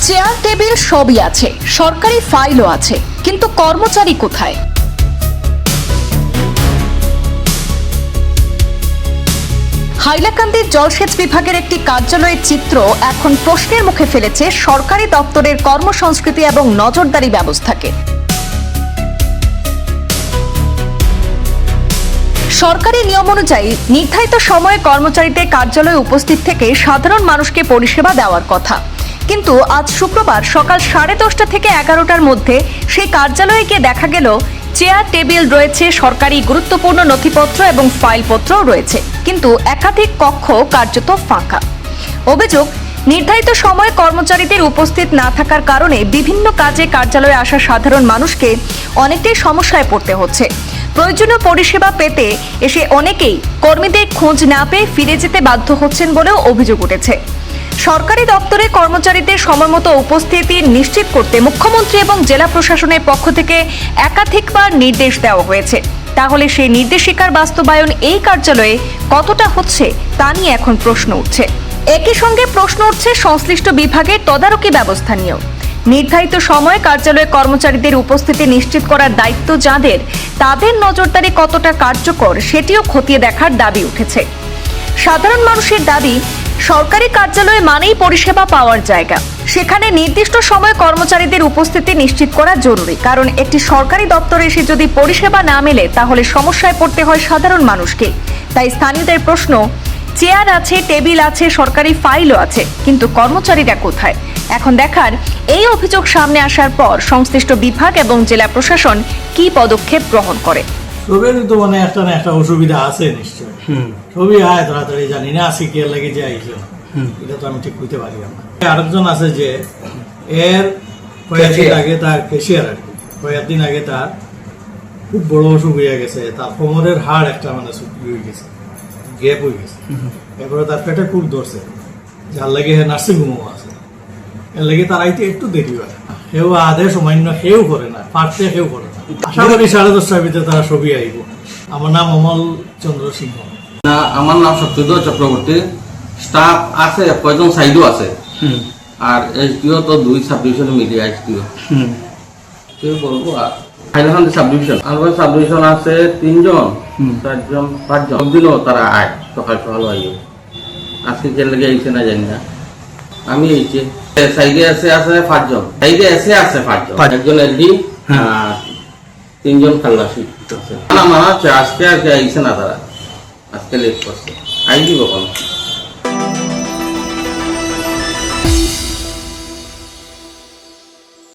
Chair table সবই আছে, সরকারি ফাইলও আছে, কিন্তু কর্মচারী কোথায়? হাইলাকান্দির জলসেচ বিভাগের একটি কার্যালয়ের চিত্র এখন প্রশ্নের মুখে ফেলেছে সরকারি দপ্তরের কর্মসংস্কৃতি এবং নজরদারি ব্যবস্থাকে। সরকারি নিয়ম অনুযায়ী নির্ধারিত সময়ে কর্মচারীদের কার্যালয়ে উপস্থিত থেকে সাধারণ মানুষকে পরিষেবা দেওয়ার কথা, কিন্তু আজ শুক্রবার সকাল 10:30 থেকে 11টার মধ্যে সেই কার্যালয়ে গিয়ে দেখা গেল চেয়ার টেবিল রয়েছে, সরকারি গুরুত্বপূর্ণ নথিপত্র এবং ফাইলপত্রও রয়েছে, কিন্তু একাধিক কক্ষ কার্যত ফাঁকা। অভিযোগ, নির্ধারিত সময়ে কর্মচারীদের উপস্থিত না থাকার কারণে বিভিন্ন কাজে কার্যালয়ে আসা সাধারণ মানুষকে অনেকটাই সমস্যায় পড়তে হচ্ছে। প্রয়োজনীয় পরিষেবা পেতে এসে অনেকেই কর্মীদের খোঁজ না পেয়ে ফিরে যেতে বাধ্য হচ্ছেন বলেও অভিযোগ উঠেছে। সরকারি দপ্তরে কর্মচারীদের সময়মতো উপস্থিতি নিশ্চিত করতে মুখ্যমন্ত্রী এবং জেলা প্রশাসনের পক্ষ থেকে একাধিকবার নির্দেশ দেওয়া হয়েছে। তাহলে সেই নির্দেশিকার বাস্তবায়ন এই কার্যালয়ে কতটা হচ্ছে তা নিয়ে এখন প্রশ্ন উঠছে। একই সঙ্গে প্রশ্ন উঠছে সংশ্লিষ্ট বিভাগের তদারকি ব্যবস্থা নিয়েও। নির্ধারিত সময়ে কার্যালয়ে কর্মচারীদের উপস্থিতি নিশ্চিত করার দায়িত্ব যাদের, তাদের নজরদারি কতটা কার্যকর সেটিও খতিয়ে দেখার দাবি উঠেছে। সাধারণ মানুষের দাবি, সরকারি কার্যালয় মানেই পরিষেবা পাওয়ার জায়গা, সেখানে নির্দিষ্ট সময়ে কর্মচারীদের উপস্থিতি নিশ্চিত করা জরুরি। কারণ একটি সরকারি দপ্তরে এসে যদি পরিষেবা না মেলে তাহলে সমস্যায় পড়তে হয় সাধারণ মানুষকে। তাই স্থানীয়দের প্রশ্ন, চেয়ার আছে, টেবিল আছে, সরকারি ফাইলও আছে, কিন্তু কর্মচারীরা কোথায়? এখন দেখার এই অভিযোগ সামনে আসার পর সংশ্লিষ্ট বিভাগ এবং জেলা প্রশাসন কি পদক্ষেপ গ্রহণ করে। সবেরই তো মানে একটা না একটা অসুবিধা আছে নিশ্চয়। সবই আয় তাড়াতাড়ি জানি না আসি কে লাগে যে আইছে, এটা তো আমি ঠিক বুঝতে পারি না। আরেকজন আছে যে এর কয়েকদিন আগে তার ক্যাশিয়ার আর কি, কয়েকদিন আগে তার খুব বড় অসুখ হয়ে গেছে, তার কোমরের হাড় একটা মানে হয়ে গেছে, গ্যাপ হয়ে গেছে। এরপরে তার পেটে খুব ধরছে, যার লাগে নার্সিং হোমও আছে, এর লাগে তার আইতে একটু দেরি হয়। কেউ আধে সামান্য কেউ করে না, পারতে কেউ করে না। আশা করি 10:30টার ভিতরে তারা ছবি আইব। আমার নাম অমল চন্দ্র সিংহ। না, আমার নাম সত্যদয় চক্রবর্তী। স্টাফ আছে, কয়জন সাইডও আছে, আর এসডিও তো 2 সাব ডিভিশনে মিলিয়ে এসডিও কেউ বলবো। আর হাইলাকান্দি সাব ডিভিশন, আমার সাব ডিভিশন আছে 3 জন, 4 জন, 5 জন। দিনও তারা আয়, সকাল সকাল আইব। আজকে কে লেগে আইছে না জানি না, আমি এইছে। সাইডে আছে 5 জন, সাইডে আছে 5 জন, একজন এলডি আর 3 জন খাল্লাসি আছে। না মানা আজকে আইছে না, তারা আজকে লেট করছে, আই দিব কখন।